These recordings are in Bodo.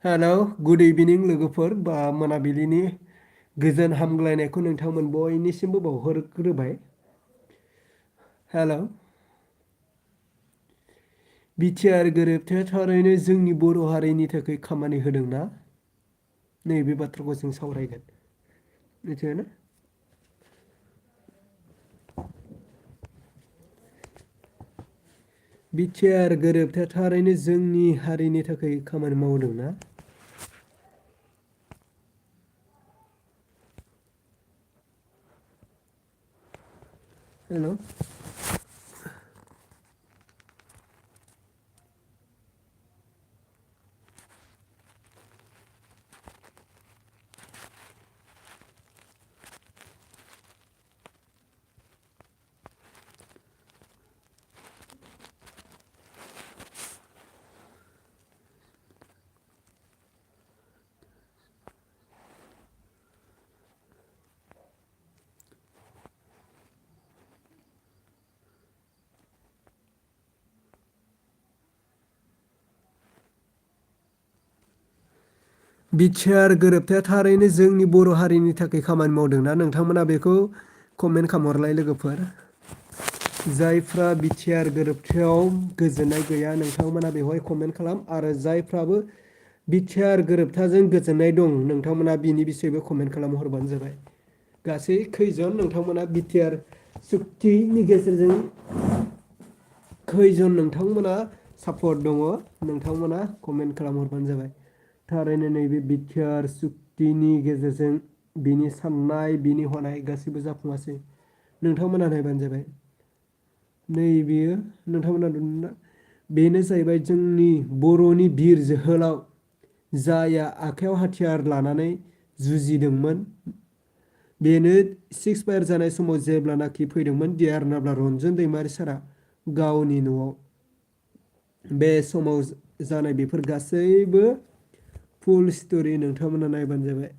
हेलौ गुड इभिनिं लोगोफोर बा मोनाबिलिनि गोजोन हामग्लायनायखौ नोंथांमोन बयनिसिमबो बावहरग्रोबाय। हेलौ बिटिआर गोरोबथाया थारैनो जोंनि बर' हारिनि थाखाय खामानि होदोंना? नैबे बाथ्राखौ जों सावरायगोन मिथिबायना? बिटिआर गोरोबथाया थारैनो जोंनि हारिनि थाखाय खामानि मावदोंना? हेलौ बिटिआर गोरोबथाया थारैनो जोंनि बर' हारिनि थाखाय खामानि मावदोंना? नोंथांमोना बेखौ कमेन्ट खालामहरलाय लोगोफोर। जायफ्रा बिटिआर गोरोबथायाव गोजोननाय गैया नोंथांमोना बेवहाय कमेन्ट खालाम आरो जायफ्राबो बिटिआर गोरोबथाजों गोजोननाय दं नोंथांमोना बिनि बिसयबो कमेन्ट खालामहरबानो जाबाय। गासै खैजन नोंथांमोना बिटिआर सुक्तिनि गेजेरजों खैजन नोंथांमोना सापर्ट दङ नोंथांमोना कमेन्ट खालामहरबानो जाबाय। थारैनो नैबे बिटिआर सुक्तिनि गेजेरजों बिनि साननाय बिनि हनाय गासैबो जाफुङासै। नोंथांमोना नायबानो जाबाय। नैबेयो नोंथांमोना नुदोंना? बेनो जाहैबाय जोंनि बर'नि बिर जोहोलाव जायआ आखाइयाव हाथियार लानानै जुजिदोंमोन। बेनो 6 फायार जानाय समाव जेब्लानाखि फैदोंमोन डिआर नाब्ला रन्जन दैमारि सारा गावनि न'आव बे समाव जानाय बेफोर गासैबो फुल स्ट'रि नोंथांमोना नायबानो जाबाय।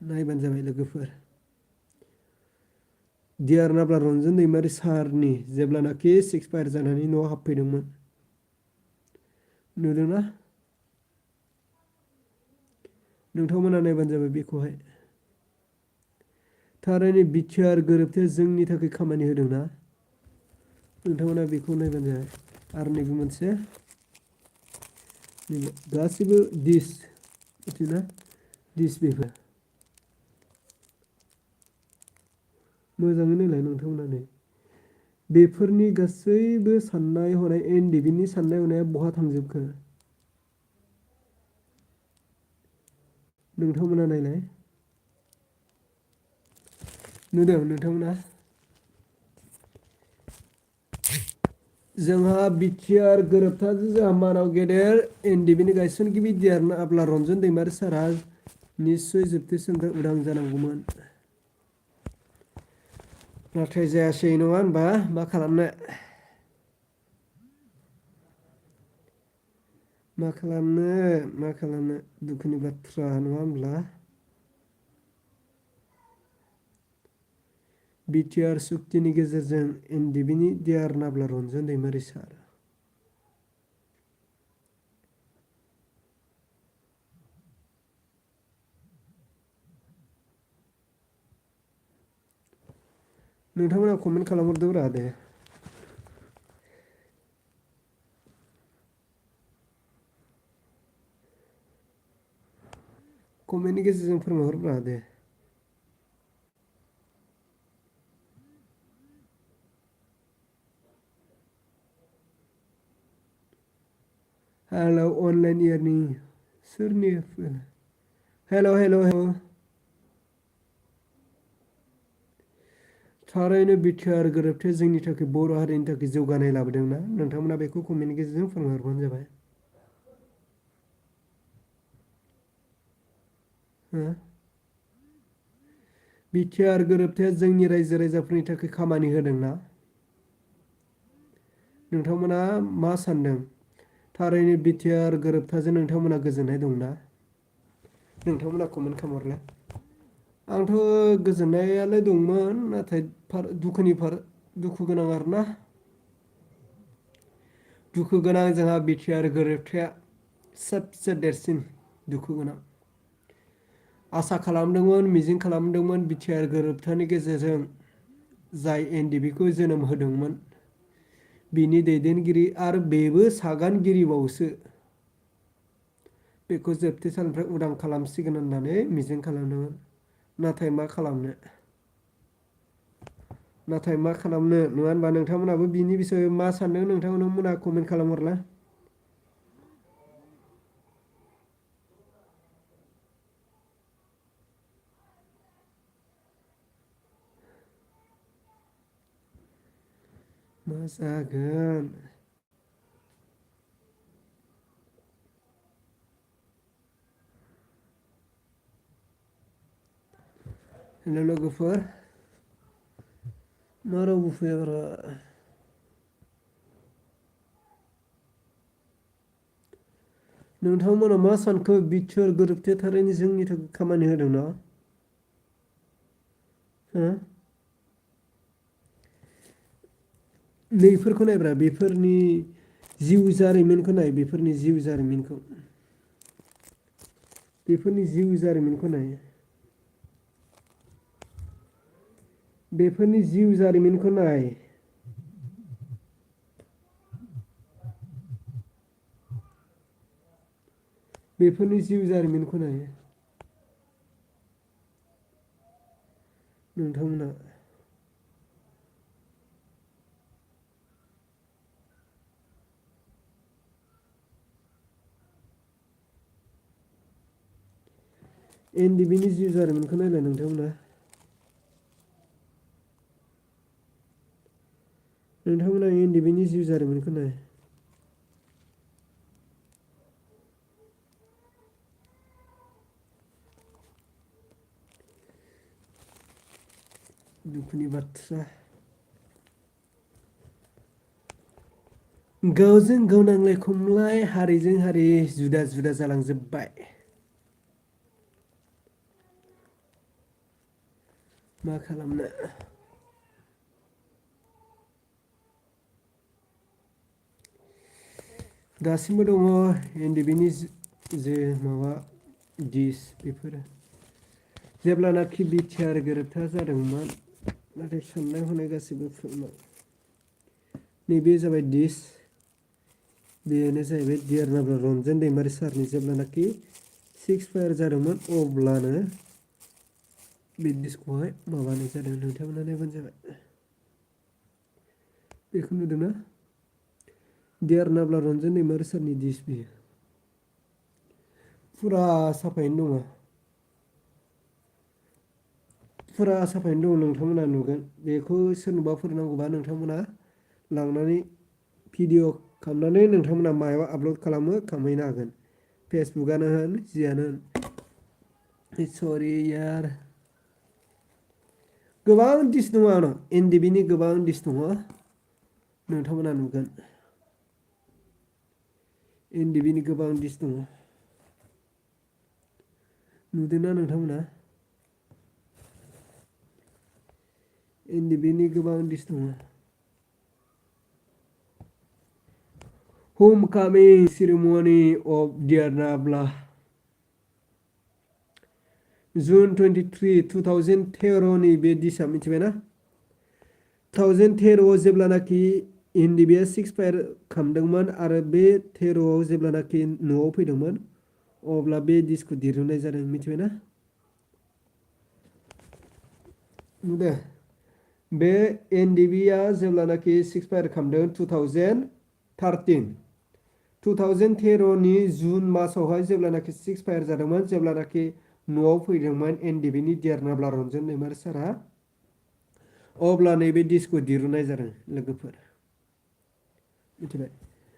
नायबानो जाबाय लोगोफोर। डिआर नाब्ला रन्जन दैमारि सारनि जेब्लानाखि 6 फायार जानानै न'आव हाबफैदोंमोन। नुदोंना? नोंथांमोना नायबानो जाबाय बेखौहाय। थारैनो बिटिआर गोरोबथाया जोंनि थाखाय खामानि होदोंना? नोंथांमोना बेखौ नायबानो जाबाय। आरो नैबे मोनसे गासिबो दिस मिथियोना दिस बेफोर मोजाङै नायलाय नोंथांमोना नै बेफोरनि गासैबो साननाय हनाय एनडिबिनि साननाय हनाया बहा थांजोबखो? नोंथांमोना नायलाय नुदों नोंथांमोना? जोंहा बिटिआर गोरोबथाजों जोंहा मानाव गेदेर एनडिबिनि गायसनगिरि डिआर नाब्ला रन्जन दैमारि सारा निस्सय जोबथेसालिनिफ्राय उदां जानांगौमोन। नाथाय जायासै नङा होनबा? मा खालामनो? मा खालामनो दुखुनि बाथ्रा नङा होमब्ला? बिटिआर सुक्तिनि गेजेरजों एनडिबिनि डिआर नाब्ला रन्जन दैमारि सार नोंथांमोना कमेन्ट खालामहरदोब्रा दे। कमेन्टनि गेजेरजों फोरमायहरब्रा दे। हेलौ अनलाइन इयारनि सोरनि हेलौ थारैनो बिटिआर गोरोबथाया जोंनि थाखाय बर' हारिनि थाखाय जौगानाय लाबोदोंना? नोंथांमोना बेखौ कमेन्टनि गेजेरजों फोरमायहरबानो जाबाय। बिटिआर गोरोबथाया जोंनि रायजो राजाफोरनि थाखाय खामानि होदोंना? नोंथांमोना मा सानदों? थारैनो बिटिआर गोरोबथाजों नोंथांमोना गोजोननाय दंना? नोंथांमोना कमेन्ट खालामहरलाय। आंथ' गोजोननायालाय दंमोन नाथाय दुखु गोनां आरोना। दुखु गोनां जोंहा बिटिआर गोरोबथाया सबसे देरसिन दुखु गोनां। आसा खालामदोंमोन, मिजिं खालामदोंमोन बिटिआर गोरोबथानि गेजेरजों जाय एनडिपिखौ जोनोम होदोंमोन बिनि दैदेनगिरि आरो बेबो सागानगिरिबावसो बेखौ जोबथेसालिनिफ्राय उदां खालामसिगोन होननानै मिजिं खालामदोंमोन। नाथाय मा खालामनो नङा होनबा? नोंथांमोनाबो बिनि बिसयै मा सानदों नोंथांमोना कमेन्ट खालामहरला। मा जागोन? हेल' लोगोफोर, मा रावबो फैयाब्रा? नोंथांमोना मा सानखो? बिटिआर गोरोबथाया थारैनो जोंनि थाखाय खामानि होदोंना? हो? नैफोरखौ नायब्रा, बेफोरनि जिउ जारिमिनखौ नाय, बेफोरनि जिउ जारिमिनखौ। बेफोरनि जिउ जारिमिनखौ नाय। बेफोरनि जिउ जारिमिनखौ नाय। बेफोरनि जिउ जारिमिनखौ नाय। नोंथांमोना एनडिपिनि जिउ जारिमिनखौ नायलाय नोंथांमोना। नोंथांमोना एनडिपिनि जिउ जारिमिनखौ नाय। दुखुनि बाथ्रा। गावजों गाव नांलाय खमलाय, हारिजों हारि जुदा जुदा जालांजोब्बाय। मा खालामनो? दासिमबो दङ एनडिपिनि जे माबा दिस बेफोरो। जेब्लानाखि बिटिआर गोरोबथा जादोंमोन, नाथाय साननाय हनाय गासैबो नैबे जाबाय दिस। बेनो जाहैबाय डियार माब्ला रन्जन दैमारि सारनि जेब्लानाखि 6 फायार जादोंमोन अब्लानो बे दिसखौहाय माबानाय जादों। नोंथांमोना नायबानो जाबाय। बेखौ नुदोंना? डियार नाब्ला रन्जन दैमारि सारनि दिस बियो। फुरा साफायैनो दङ। फुरा साफायैनो दङ, नोंथांमोना नुगोन। बेखौ सोरनोबाफोर नांगौबा नोंथांमोना लांनानै भिडिअ' खालामनानै नोंथांमोना मायाव आपल'ड खालामो खालामहैनो हागोन। फेसबुकआनो होन जियानो होन। सरि यार। गोबां दिस दङ आंनाव, एनडिपिनि गोबां दिस दङ। नोंथांमोना नुगोन। एनडिपिनि गोबां दिस दङ। नुदोंना नोंथांमोना? एनडिपिनि गोबां दिस दङ। हम कामिं सेरेमनि अफ डियार नाब्ला। जुन 23, 2013 बे दिसआ मिथिबायना? 2013 जेब्लानाखि एनडिपिआ 6 फायार खालामदोंमोन आरो बे 13आव जेब्लानाखि न'आव फैदोंमोन अब्ला बे दिसखौ दिहुननाय जादों। मिथिबायना? नुदों? बे एनडिपिआ जेब्लानाखि 6 फायार खालामदों 2013 जुन मासावहाय जेब्लानाखि 6 फायार जादोंमोन, जेब्लानाखि न'आव फैदोंमोन एनडिपिनि डियार नाब्ला रन्जन दैमारि सारा, अब्ला नैबे दिसखौ दिरुननाय जादों लोगोफोर। मिथिबाय?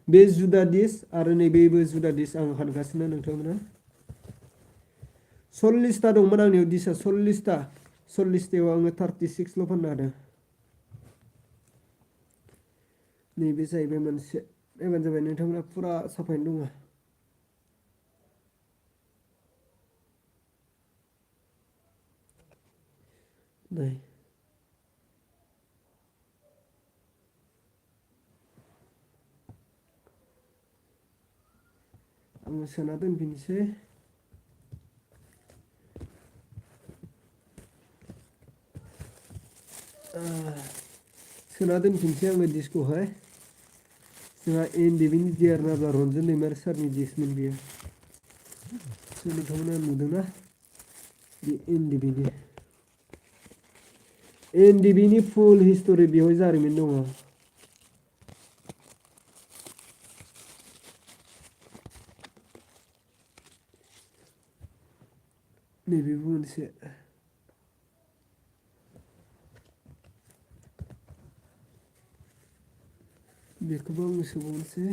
बे जुदा दिस आरो नैबेबो जुदा दिस आं फानगासिनो नोंथांमोना। 40ता दंमोन आंनियाव दिसआ 40ता। 40तायाव आङो 36ल' फाननो हादों। नैबे जाहैबाय मोनसे। नायबानो जाबाय नोंथांमोना फुरा साफायैनो दङ। नै आङो सोना दोनफिनसै। सोना दोनफिनसै आङो डिसखौहाय। जोंहा एनडिबिनि डिआर नाब्ला रन्जन दैमारि सारनि डिसमोन बियो। नोंथांमोना नुदोंना बे एनडिबिनि फुल हिस्ट'रि बेवहाय जारिमिन दङ। नैबेबो मोनसे बेखौबो आङो सोबावनोसै।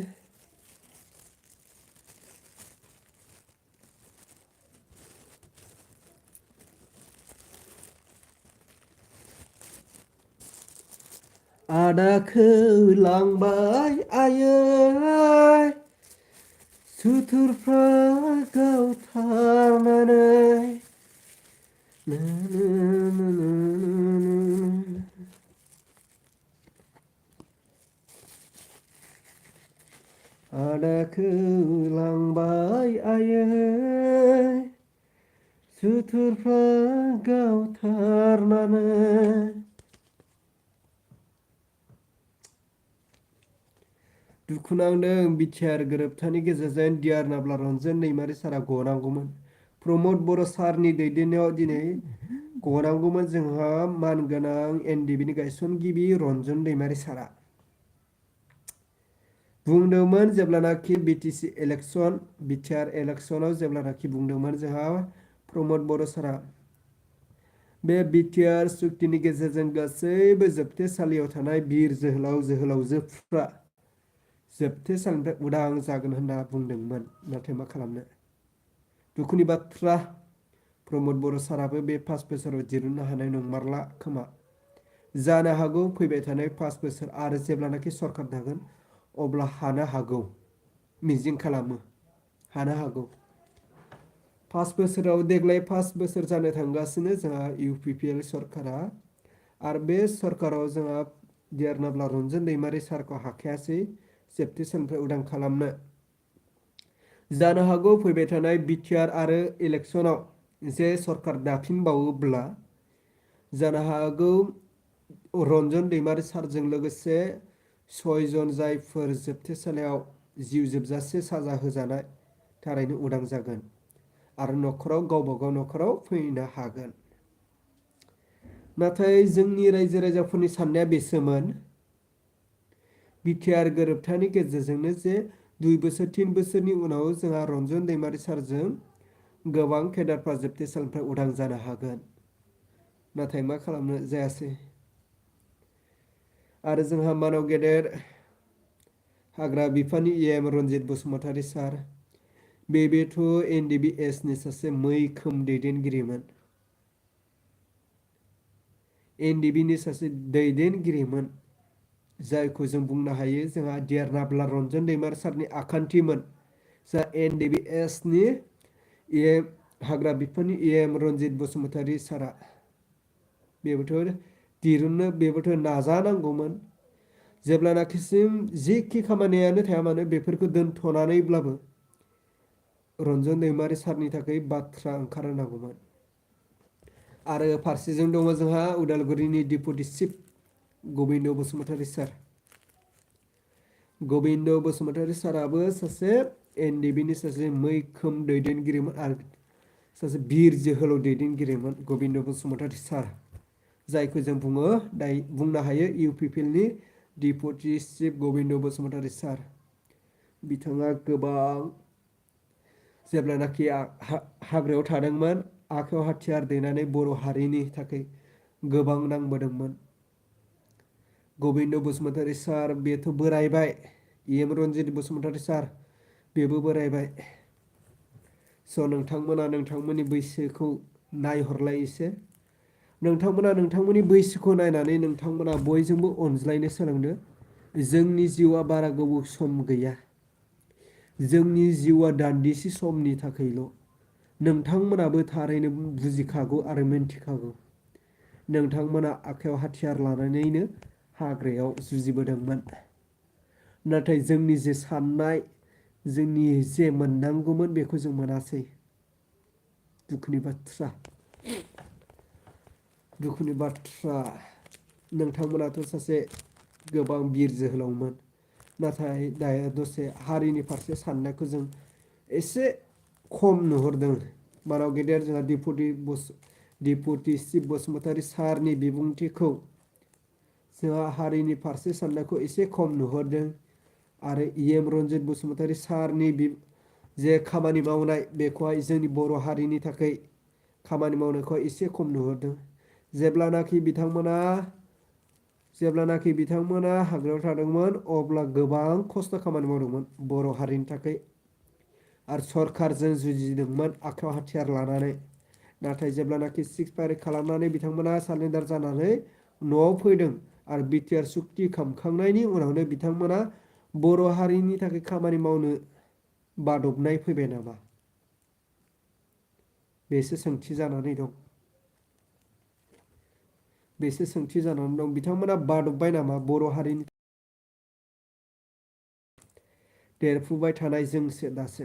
आदाखौ लांबाय आयै सुथुरफ्रा गावथारनानै आदाखौ लांबाय आयै सुथुरफ्रा गावथारनानै। दुखु नांदों बिटिआर गोरोबथानि गेजेरजों डिआर नाब्ला रन्जन दैमारि सारा गनांगौमोन। प्रमद बर' सारनि दैदेननायाव दिनै गनांगौमोन जोंहा मानगोनां एनडिबिनि गायसनगिरि रन्जन दैमारि सारा। बुंदोंमोन जेब्लानाखि बिटिसि इलेक्सन बिटिआर इलेक्सनाव जेब्लानाखि बुंदोंमोन जोंहा प्रमद बर' सारा बे बिटिआर सुक्तिनि गेजेरजों गासैबो जोबथेसालियाव थानाय बिर जोहोलाव जोहोलावजोफ्रा जोबथेसालिनिफ्राय उदां जागोन होनना बुंदोंमोन। नाथाय मा खालामनो दुखुनि बाथ्रा प्रमद बर' साराबो बे 5 बोसोराव दिरुननो हानाय नंमारला खोमा। जानो हागौ फैबाय थानाय 5 बोसोर आरो जेब्लानाखि सरखार दागोन अब्ला हानो हागौ मिजिं खालामो हानो हागौ। 5 बोसोराव देग्लाय 5 बोसोर जानो थांगासिनो जोंहा इउपिपिएल सरकारा आरो बे सरकाराव जोंहा डिआर नाब्ला रन्जन दैमारि सारखौ हाखायासै जोबथेसालिनिफ्राय उदां खालामनो। जानो हागौ फैबाय थानाय बिटिआर आरो इलेक्सनाव जे सरकार दाफिनबावोब्ला जानो हागौ रन्जन दैमारि सारजों लोगोसे 6 जन जायफोर जोबथेसालियाव जिउ जोबजासे साजा होजानाय थारैनो उदां जागोन आरो न'खराव गावबागाव न'खराव फैनो हागोन। नाथाय जोंनि रायजो राजाफोरनि साननाया बेसोमोन बिटिआर गोरोबथानि गेजेरजोंनो जे 2 बोसोर 3 बोसोरनि उनाव जोंहा रन्जन दैमारि सारजों गोबां केडारफ्रा जोबथेसालिनिफ्राय उदां जानो हागोन। नाथाय मा खालामनो जायासै। आरो जोंहा मानाव गेदेर हाग्रा बिफाननि एम रन्जित बसुमतारी सार बेथ' एनडिबिएसनि सासे मैखोम दैदेनगिरिमोन। एनडिबिनि सासे दैदेनगिरिमोन जायखौ जों बुंनो हायो जोंहा डिआर नाब्ला रन्जन दैमारि सारनि आखान्थिमोन। जा एनडिबिएसनि हाग्रा बिफाननि एम रन्जित बसुमतारी सारा बेबोथ' दिरुननो बेबोथ' नाजानांगौमोन। जेब्लानाखिसिम जिखि खामानियानो थाया मानो बेफोरखौ दोनथ'नानैब्लाबो रन्जन दैमारि सारनि थाखाय बाथ्रा ओंखारहोनांगौमोन। आरो फारसेजों दङ जोंहा उदालगुरिनि डिपुटि चिफ गबिन्द बसुमतारी सार। गबिन्द बसुमतारी साराबो सासे एनडिबिनि सासे मैखोम दैदेनगिरिमोन आरो सासे बिर जोहोलाव दैदेनगिरिमोन गबिन्द बसुमतारी सार जायखौ जों बुंनो हायो इउपिपिएलनि डिपुटि चिफ गबिन्द बसुमतारी सार। बिथाङा गोबां जेब्लानाखि हाग्रायाव थादोंमोन आखायाव हाथियार दैनानै बर' हारिनि थाखाय गोबां नांबोदोंमोन। गबिन्द बसुमतारी सार बेथ' बोरायबाय एम रन्जित बसुमतारी सार बेबो बोरायबाय। स' नोंथांमोना नोंथांमोननि बैसोखौ नायहरलाय एसे नोंथांमोना नोंथांमोननि बैसोखौ नायनानै नोंथांमोना बयजोंबो अनज्लायनो सोलोंदो। जोंनि जिउआ बारा गोबाव सम गैया। जोंनि जिउआ दान्दिसे समनि थाखायल'। नोंथांमोनाबो थारैनो बुजिखागौ आरो मिन्थिखागौ। नोंथांमोना आखायाव हाथियार लानानैनो हाग्रायाव जुजिबोदोंमोन। नाथाय जोंनि जे साननाय जोंनि जे मोननांगौमोन बेखौ जों मोनासै। दुखुनि बाथ्रा नोंथांमोनाथ' सासे गोबां बिर जोहोलावमोन, नाथाय दायो दसे हारिनि फारसे साननायखौ जों एसे खम नुहुरदों। मानाव गेदेर जोंहा दिपुटि चिफ बसुमतारी सारनि बिबुंथिखौ जोंहा हारिनि फारसे साननायखौ एसे खम नुहुरदों आरो रन्जित बसुमतारी सारनि जे खामानि मावनाय बेखौहाय जोंनि बर' हारिनि थाखाय खामानि मावनायखौ एसे खम नुहुरदों। जेब्लानाखि बिथांमोना हाग्रायाव थादोंमोन अब्ला गोबां खस्थ' खामानि मावदोंमोन बर' हारिनि थाखाय आरो सरखारजों जुजिदोंमोन आखायाव हाथियार लानानै। नाथाय जेब्लानाखि सिक्सपायारि खालामनानै बिथांमोना सारेन्डार जानानै न'आव फैदों आरो बिटिआर सुक्ति खालामखांनायनि उनावनो बिथांमोना बर' हारिनि थाखाय खामानि मावनो बादबनाय फैबाय नामा? बेसो सोंथि जानानै दं। बिथांमोना बादबबाय नामा बर' हारिनि देरफुबाय थानाय जोंसो दासो।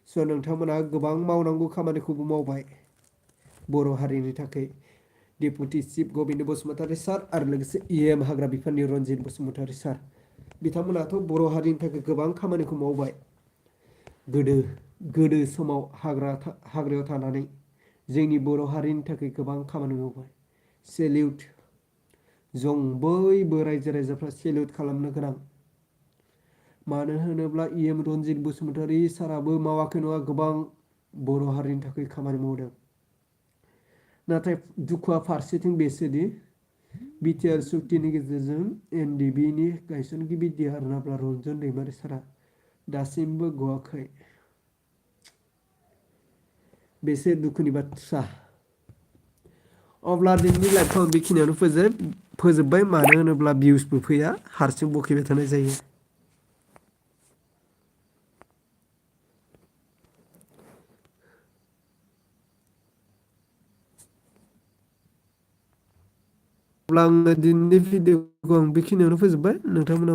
नोंथांमोना गोबां मावनांगौ खामानिखौबो मावबाय बर' हारिनि थाखाय। डेपुटि चिफ गबिन्द बसुमतारी सार आरो लोगोसे हाग्रा बिफाननि रन्जित बसुमतारी सार बिथांमोनाथ' बर' हारिनि थाखाय गोबां खामानिखौ मावबाय। गोदो समाव हाग्रायाव थानानै जोंनि बर' हारिनि थाखाय गोबां खामानि मावबाय। सेलिउट जों बयबो रायजो राजाफ्रा सेलिउट खालामनो गोनां। मानो होनोब्ला रन्जित बसुमतारी साराबो मावाखै नङा गोबां बर' हारिनि थाखाय खामानि मावदों। नाथाय दुखुआ फारसेथिं बेसोदि बिटिआर सुक्तिनि गेजेरजों एनडिबिनि गायसनगिरि रन्जन दैमारि सारा दासिमबो गवाखै। बेसो दुखुनि बाथ्रा। अब्ला दिनैनि लाइभखौ आं बेखिनियावनो फोजोबबाय। मानो होनोब्ला भिउसबो फैया, हारसिं बखिबाय थानाय जायो। अब्ला आङो दिनैनि भिडिअखौ आं बेखिनियावनो फोजोबबाय। नोंथांमोना